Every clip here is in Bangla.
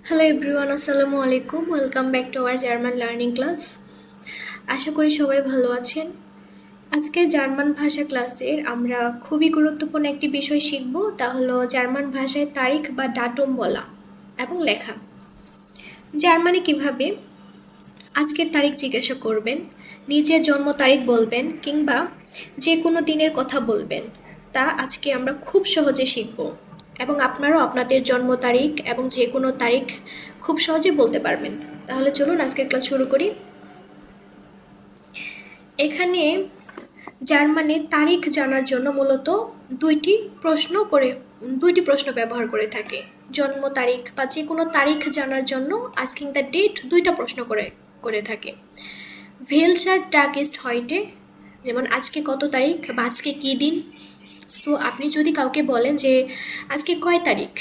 হ্যালো এভরিওয়ান, আসসালামু আলাইকুম। Welcome back to our German learning class. আশা করি সবাই ভালো আছেন। আজকের জার্মান ভাষা ক্লাসের আমরা খুবই গুরুত্বপূর্ণ একটি বিষয় শিখব, তা হলো জার্মান ভাষায় তারিখ বা ডাটম বলা এবং লেখা। জার্মানি কিভাবে আজকের তারিখ জিজ্ঞাসা করবেন, নিজের জন্ম তারিখ বলবেন কিংবা যে কোনো দিনের কথা বলবেন, তা আজকে আমরা খুব সহজে শিখব এবং আপনারাও আপনাদের জন্ম তারিখ এবং যে কোনো তারিখ খুব সহজে বলতে পারবেন। তাহলে চলুন আজকের ক্লাস শুরু করি। এখানে জার্মানি তারিখ জানার জন্য মূলত দুইটি প্রশ্ন ব্যবহার করে থাকে। জন্ম তারিখ বা যে কোনো তারিখ জানার জন্য আস্কিং দ্য ডেট দুইটা প্রশ্ন করে থাকে। ভেলসার টাগ ইস্ট হয়টে, যেমন আজকে কত তারিখ বা আজকে কী দিন। সো আপনি যদি কাউকে বলেন যে আজকে কয় তারিখ,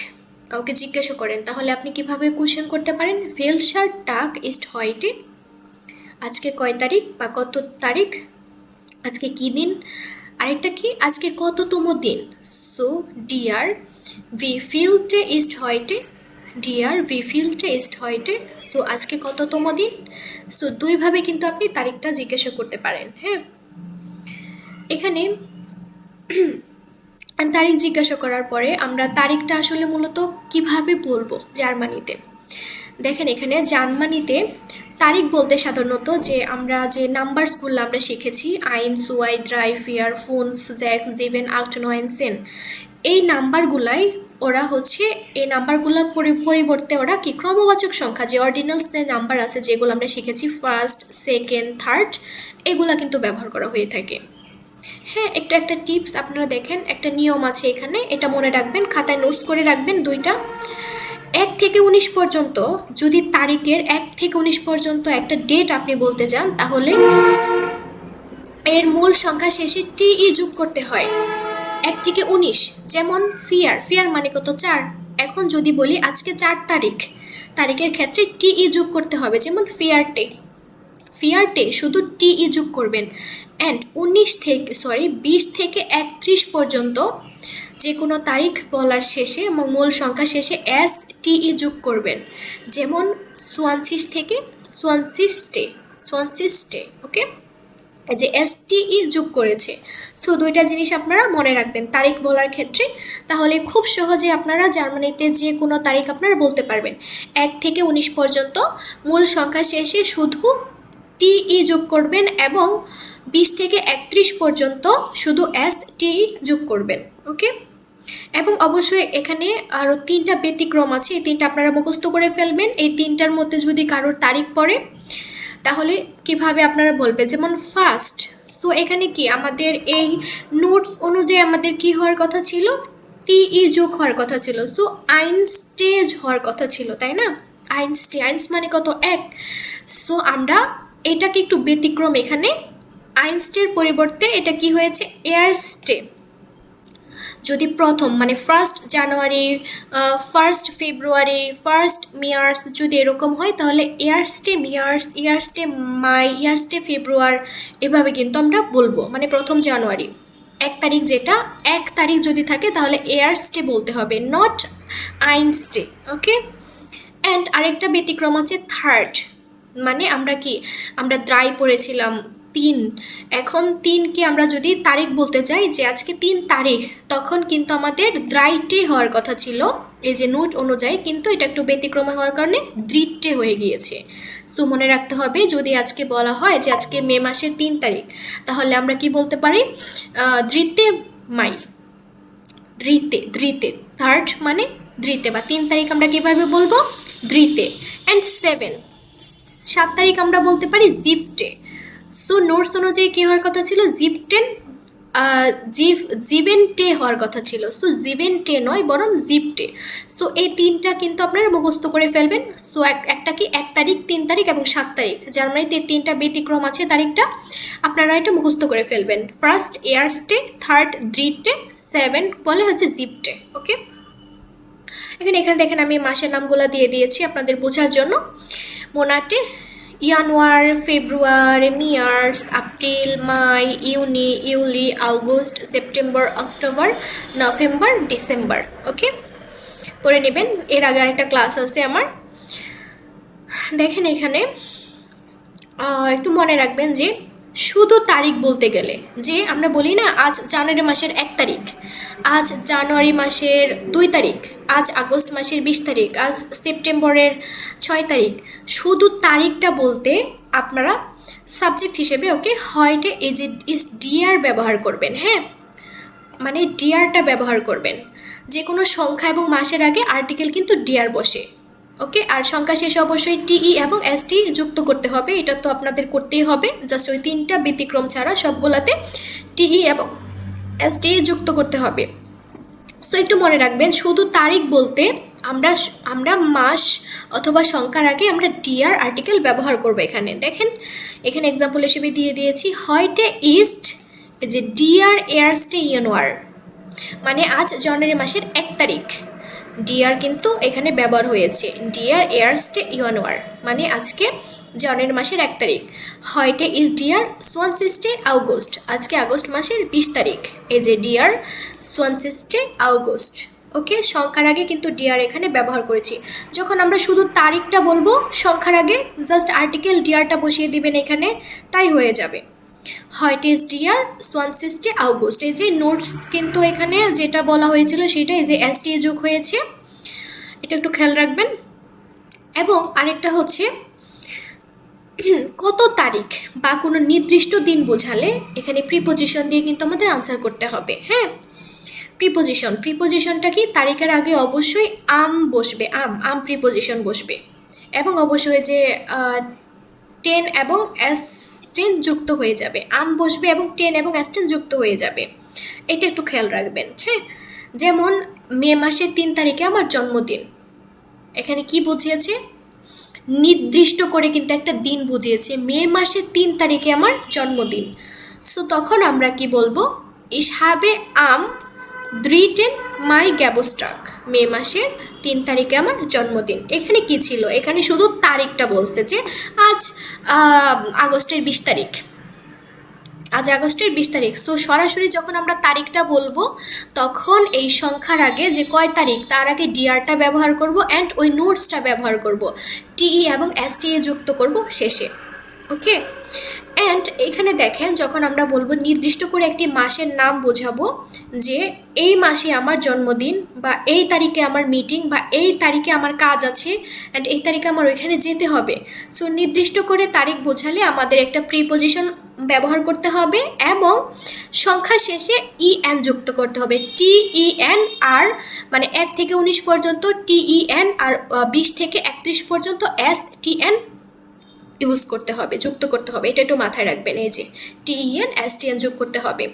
কাউকে জিজ্ঞাসা করেন, তাহলে আপনি কিভাবে কোশ্চেন করতে পারেন? ভেলসার টাগ ইস্ট হয়টে, আজকে কয় তারিখ বা কত তারিখ, আজকে কী দিন। আরেকটা কি, আজকে কততম দিন। সো ডিয়ার ভি ফিলটে ইস্ট হয়টে, ডিয়ার ভি ফিলটে ইস্ট হয়টে। সো আজকে কততম দিন। সো দুইভাবে কিন্তু আপনি তারিখটা জিজ্ঞাসা করতে পারেন। হ্যাঁ, এখানে তারিখ জিজ্ঞাসা করার পরে আমরা তারিখটা আসলে মূলত কিভাবে বলবো জার্মানিতে। দেখেন, এখানে জার্মানিতে তারিখ বলতে সাধারণত যে নাম্বারসগুলো আমরা শিখেছি, 1, 2, 3, 4, 5, 6, 7, 8, 9, 10, এই নাম্বারগুলাই ওরা এই নাম্বারগুলোর পরিবর্তে ওরা কি ক্রমবাচক সংখ্যা, যে অর্ডিনাল যে নাম্বার আছে যেগুলো আমরা শিখেছি, ফার্স্ট, সেকেন্ড, থার্ড, এগুলা কিন্তু ব্যবহার করা হয়ে থাকে। হ্যাঁ, একটা টিপস আপনারা দেখেন, একটা নিয়ম আছে এখানে, এটা মনে রাখবেন, খাতায় নোটস করে রাখবেন। 1 থেকে 19 পর্যন্ত, যদি তারিখের 1 থেকে 19 পর্যন্ত একটা ডেট আপনি বলতে যান, তাহলে এর মূল সংখ্যা শেষে টিই যোগ করতে হয়। 1 থেকে 19, যেমন ফিয়ার মানে কত? 4। এখন যদি বলি আজকে 4 তারিখ, তারিখের ক্ষেত্রে টিই যোগ করতে হবে, যেমন ফিয়ারটে শুধু টিই যোগ করবেন। অ্যান্ড 20 থেকে 31 পর্যন্ত যে কোনো তারিখ বলার শেষে মূল সংখ্যা শেষে এস টিই যোগ করবেন, যেমন 24 থেকে 24 ওকে, যে এস টিই যোগ করেছে। সো দুইটা জিনিস আপনারা মনে রাখবেন তারিখ বলার ক্ষেত্রে, তাহলে খুব সহজে আপনারা জার্মানিতে যে কোনো তারিখ আপনারা বলতে পারবেন। 1 থেকে 19 পর্যন্ত মূল সংখ্যা শেষে শুধু টিই যোগ করবেন এবং 20 থেকে 31 পর্যন্ত শুধু এস টিই যোগ করবেন। ওকে, এবং অবশ্যই এখানে আরও 3টা ব্যতিক্রম আছে, এই 3টা আপনারা মুখস্থ করে ফেলবেন। এই 3টার মধ্যে যদি কারোর তারিখ পড়ে, তাহলে কিভাবে আপনারা বলবে, যেমন ফার্স্ট। সো এখানে কি আমাদের এই নোটস অনুযায়ী আমাদের কি হওয়ার কথা ছিল? টিই যোগ হওয়ার কথা ছিল। সো আইনস্টেজ হওয়ার কথা ছিল, তাই না? আইনস মানে কত? 1। সো আমরা এটাকে একটু ব্যতিক্রম, এখানে আইনস্টের পরিবর্তে এটা কি হয়েছে? এয়ারস্টে। যদি প্রথম মানে 1 জানুয়ারি, 1 ফেব্রুয়ারি, 1 মার্চ যদি এরকম হয়, তাহলে ইয়ারস্টে মার্চ, ইয়ারস্টে মাই, ইয়ারস্টে ফেব্রুয়ারি, এভাবে কিন্তু আমরা বলবো। মানে প্রথম জানুয়ারি 1 তারিখ, যেটা 1 তারিখ যদি থাকে তাহলে এয়ারস্টে বলতে হবে, নট আইনস্টে। ওকে, অ্যান্ড আরেকটা ব্যতিক্রম আছে থার্ড, মানে আমরা দ্রাই পড়েছিলাম 3। এখন 3কে আমরা যদি তারিখ বলতে চাই যে আজকে 3 তারিখ, তখন কিন্তু আমাদের দ্রাইটে হওয়ার কথা ছিল এই যে নোট অনুযায়ী, কিন্তু এটা একটু ব্যতিক্রম হওয়ার কারণে দ্রিটে হয়ে গিয়েছে। সো মনে রাখতে হবে, যদি আজকে বলা হয় যে আজকে মে মাসের 3 তারিখ, তাহলে আমরা কি বলতে পারি? দ্রিতে মাই, দ্রিতে থার্ড মানে দ্রিতে, বা 3 তারিখ আমরা কিভাবে বলবো? দ্রিতে। অ্যান্ড 7 তারিখ আমরা বলতে পারি জিফটে। সো নোটস অনুযায়ী কী হওয়ার কথা ছিল? জিভেনটে হওয়ার কথা ছিল। সো জিভেনটে নয়, বরং জিফটে। সো এই 3টা কিন্তু আপনারা মুখস্থ করে ফেলবেন। সো একটা কি 1 তারিখ, 3 তারিখ এবং 7 তারিখ, জার্মানিতে 3টা ব্যতিক্রম আছে তারিখটা, আপনারা এটা মুখস্থ করে ফেলবেন। ফার্স্ট এয়ারস্টে, থার্ড দ্রিটে, 7 বলে জিফটে। ওকে, এখানে দেখেন আমি মাসের নামগুলো দিয়ে দিয়েছি আপনাদের বোঝার জন্য। মোনাটে, জানুয়ার, ফেব্রুয়ারি, মার্চ, এপ্রিল, মাই, ইউনি, ইউলি, আগস্ট, সেপ্টেম্বর, অক্টোবর, নভেম্বর, ডিসেম্বর। ওকে, পড়ে নেবেন। এর আগে আরেকটা ক্লাস আছে আমার, দেখেন এখানে একটু মনে রাখবেন যে শুধু তারিখ বলতে গেলে যে আমরা বলি না আজ জানুয়ারি মাসের 1 তারিখ, আজ জানুয়ারি মাসের 2 তারিখ, আজ আগস্ট মাসের 20 তারিখ, আজ সেপ্টেম্বরের 6 তারিখ, শুধু তারিখটা বলতে আপনারা সাবজেক্ট হিসেবে ওকে হয়টে ইজ ডিয়ার ব্যবহার করবেন। হ্যাঁ, মানে ডিয়ারটা ব্যবহার করবেন। যে কোনো সংখ্যা এবং মাসের আগে আর্টিকেল কিন্তু ডিয়ার বসে। ওকে, আর সংখ্যা শেষে অবশ্যই টিই এবং এসটি যুক্ত করতে হবে, এটা তো আপনাদের করতেই হবে। জাস্ট ওই 3টা ব্যতিক্রম ছাড়া সবগুলাতে টিই এবং এসটি যুক্ত করতে হবে। তো একটু মনে রাখবেন শুধু তারিখ বলতে আমরা মাস অথবা সংখ্যার আগে আমরা ডিয়ার আর্টিকেল ব্যবহার করব। এখানে দেখেন, এখানে এক্সাম্পল হিসেবে দিয়ে দিয়েছি হয়টে ইস্ট যে ডিয়ার এয়ারস্টে ইয়ানুয়ার, মানে আজ জানুয়ারি মাসের 1 তারিখ। ডিয়ার কিন্তু এখানে ব্যবহার হয়েছে, ডিয়ার এয়ারস্টে ইয়ানুয়ার মানে আজকে জানুয়ারি মাসের 1 তারিখ। হয়টে ইজ ডিয়ার সোয়ানসিস্টে আগস্ট, আজকে আগস্ট মাসের 20 তারিখ। এই যে ডিয়ার সোয়ানসিস্টে আগস্ট। ওকে, সংখ্যার আগে কিন্তু ডিয়ার এখানে ব্যবহার করেছি। যখন আমরা শুধু তারিখটা বলবো সংখ্যার আগে জাস্ট আর্টিকেল ডিয়ারটা বসিয়ে দিবেন এখানে, তাই হয়ে যাবে। হয়টে ইজ ডিয়ার সোয়ানসিস্টে আগস্ট। এই যে নোটস কিন্তু এখানে যেটা বলা হয়েছিল সেটা এই যে এসটি যোগ হয়েছে, এটা একটু খেয়াল রাখবেন। এবং আরেকটা হচ্ছে কত তারিখ বা কোনো নির্দিষ্ট দিন বোঝালে এখানে প্রিপোজিশন দিয়ে কিন্তু আমাদের আনসার করতে হবে। হ্যাঁ, প্রিপোজিশনটা কি, তারিখের আগে অবশ্যই আম বসবে, আম প্রিপোজিশন বসবে। এবং অবশ্যই যে 10 এবং S10 যুক্ত হয়ে যাবে, আম বসবে এবং 10 এবং S10 যুক্ত হয়ে যাবে, এটা একটু খেয়াল রাখবেন। হ্যাঁ, যেমন মে মাসের 3 তারিখে আমার জন্মদিন, এখানে কি বুঝিয়েছে, নির্দিষ্ট করে কিন্তু একটা দিন বুঝিয়েছে, মে মাসের 3 তারিখে আমার জন্মদিন। সো তখন আমরা কি বলবো, ich habe am 3. Mai Geburtstag, মে মাসের 3 তারিখে আমার জন্মদিন। এখানে কি ছিল, এখানে শুধু তারিখটা বলছে যে আজ আগস্টের 20 তারিখ, আজ আগস্টের 20 তারিখ। সো সরাসরি যখন আমরা তারিখটা বলবো তখন এই সংখ্যার আগে যে কয় তারিখ তার আগে ডিআরটা ব্যবহার করব অ্যান্ড ওই নোটসটা ব্যবহার করব, টিই এবং এসটিএ যুক্ত করব শেষে। ওকে, অ্যান্ড এখানে দেখেন যখন আমরা বলবো নির্দিষ্ট করে একটি মাসের নাম বোঝাবো, যে এই মাসে আমার জন্মদিন বা এই তারিখে আমার মিটিং বা এই তারিখে আমার কাজ আছে অ্যান্ড এই তারিখে আমার ওইখানে যেতে হবে। সো নির্দিষ্ট করে তারিখ বোঝালে আমাদের একটা প্রিপোজিশন ব্যবহার করতে হবে এবং সংখ্যা শেষে ইএন যুক্ত করতে হবে, টিইএন। আর মানে 1 থেকে 19 পর্যন্ত টিইএন আর 20 থেকে 31 পর্যন্ত এসটিএন ইউজ করতে হবে, যুক্ত করতে হবে, এটা একটু মাথায় রাখবেন। এই যে টিইএন এসটিএন যোগ করতে হবে।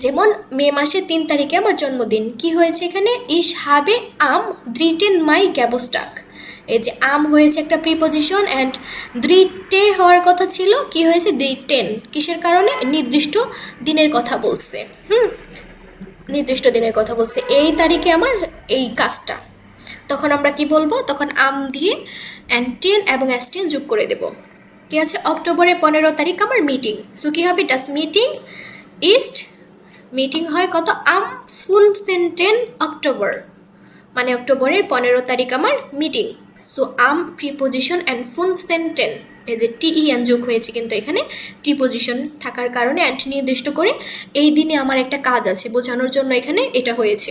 যেমন মে মাসের 3 তারিখে আমার জন্মদিন, কি হয়েছে এখানে, ich habe am 3. Mai Geburtstag। এই যে আম হয়েছে একটা প্রিপোজিশন অ্যান্ড দ্রিটে হওয়ার কথা ছিল, কি হয়েছে দ্রিটেন, কিসের কারণে, নির্দিষ্ট দিনের কথা বলছে। নির্দিষ্ট দিনের কথা বলছে, এই তারিখে আমার এই কাজটা। তখন আমরা কি বলবো, তখন আম দিয়ে অ্যান্ড 10 এবং S10 যোগ করে দেব। কি আছে, অক্টোবরের 15 তারিখ আমার মিটিং। সো কী হবে, ডাস মিটিং ইস্ট, মিটিং হয় কত, আম 15 অক্টোবর, মানে অক্টোবরের 15 তারিখ আমার meeting. So um preposition and 15, এই যে টিইএন যোগ হয়েছে কিন্তু এখানে প্রিপোজিশন থাকার কারণে অ্যান্ড নির্দিষ্ট করে এই দিনে আমার একটা কাজ আছে বোঝানোর জন্য এখানে এটা হয়েছে।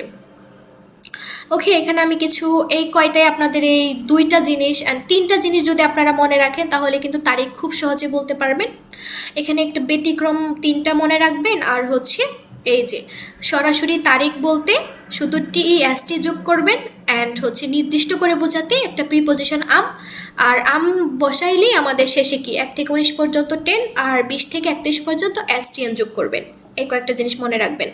ওকে, এখানে আমি কিছু এই কয়টাই আপনাদের এই 2টা জিনিস অ্যান্ড 3টা জিনিস যদি আপনারা মনে রাখেন তাহলে কিন্তু তারিখ খুব সহজে বলতে পারবেন। এখানে একটা ব্যতিক্রম 3টা মনে রাখবেন, আর হচ্ছে এই যে সরাসরি তারিখ বলতে শুধু টিইএসটি যোগ করবেন অ্যান্ড হচ্ছে নির্দিষ্ট করে বোঝাতে একটা প্রিপোজিশন আম, আর আম বসাইলেই আমাদের শেষে কি 1 থেকে 19 পর্যন্ত 10 আর 20 থেকে 31 পর্যন্ত এসটিএন যোগ করবেন। এই কয়েকটা জিনিস মনে রাখবেন।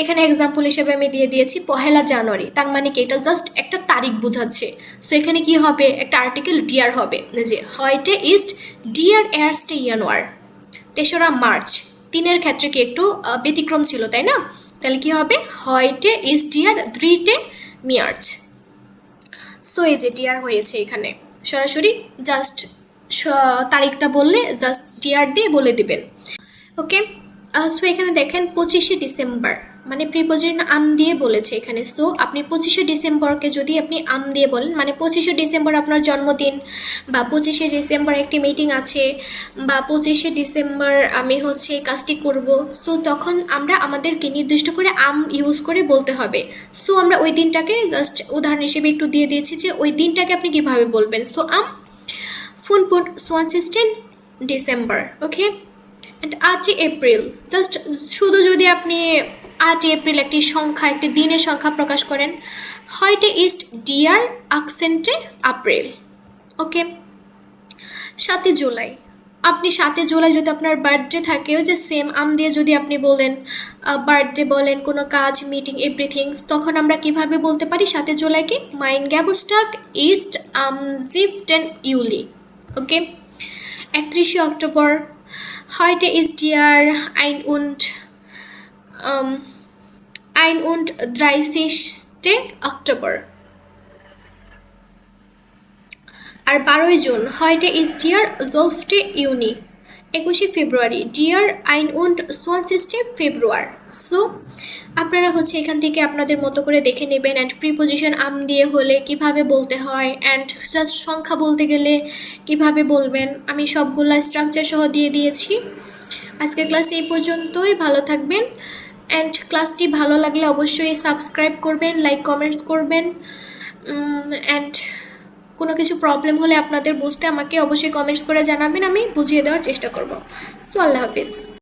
এখানে এক্সাম্পল হিসেবে আমি দিয়ে দিয়েছি 1 জানুয়ারি, তার মানে কি এটা জাস্ট একটা তারিখ বোঝাচ্ছে। সো এখানে কি হবে, একটা আর্টিকেল ডিয়ার হবে, যে হয়টে ইস্ট ডিয়ার এয়ারস্টে ইয়ানুয়ার। 3রা মার্চ, 3-এর ক্ষেত্রে কি একটু ব্যতিক্রম ছিল তাই না, তাহলে কি হবে, হয়টে ইস্ট ডিয়ার 3 মার্চ। সো এই যে ডিয়ার হয়েছে এখানে, সরাসরি জাস্ট তারিখটা বললে জাস্ট ডিয়ার দিয়ে বলে দিবেন। ওকে, সো এখানে দেখেন 25শে ডিসেম্বর, মানে প্রিপোজিশন আম দিয়ে বলেছে এখানে। সো আপনি 25শে ডিসেম্বরকে যদি আপনি আম দিয়ে বলেন, মানে 25শে ডিসেম্বর আপনার জন্মদিন, বা 25শে ডিসেম্বর একটি মিটিং আছে, বা 25শে ডিসেম্বর আমি হচ্ছে এই কাজটি করব। সো তখন আমরা আমাদেরকে নির্দিষ্ট করে আম ইউজ করে বলতে হবে। সো আমরা ওই দিনটাকে জাস্ট উদাহরণ হিসেবে একটু দিয়ে দিয়েছি যে ওই দিনটাকে আপনি কিভাবে বলবেন। So um 25. Okay, and 8 April, just শুধু যদি আপনি 8 এপ্রিল একটি সংখ্যা, একটি দিনের সংখ্যা প্রকাশ করেন, heute ist der 18. April। ওকে, 7 জুলাই, আপনি 7 জুলাই যদি আপনার বার্থডে থাকে, ওই যে সেম আম দিয়ে যদি আপনি বলেন, বার্থডে বলেন, কোনো কাজ, মিটিং, এভরিথিং, তখন আমরা কিভাবে বলতে পারি 7 জুলাইকে? মাইন গ্যাবস্টাক ইস্ট আম 7. Juli। ওকে, 31শে অক্টোবর, heute ist der 31. Oktober। আর 12ই জুন, heute ist der 12. Juni। 21শে ফেব্রুয়ারি, der 21. Februar। সো আপনারা হচ্ছে এখান থেকে আপনাদের মতো করে দেখে নেবেন, অ্যান্ড প্রিপোজিশন আম দিয়ে হলে কিভাবে বলতে হয়, অ্যান্ড জাস্ট সংখ্যা বলতে গেলে কিভাবে বলবেন, আমি সবগুলা স্ট্রাকচার সহ দিয়ে দিয়েছি। আজকের ক্লাস এই পর্যন্তই, ভালো থাকবেন, অ্যান্ড ক্লাসটি ভালো লাগলে অবশ্যই সাবস্ক্রাইব করবেন, লাইক কমেন্টস করবেন, অ্যান্ড কোনো কিছু প্রবলেম হলে আপনাদের বুঝতে আমাকে অবশ্যই কমেন্টস করে জানাবেন, আমি বুঝিয়ে দেওয়ার চেষ্টা করব। সো আল্লাহ হাফিজ।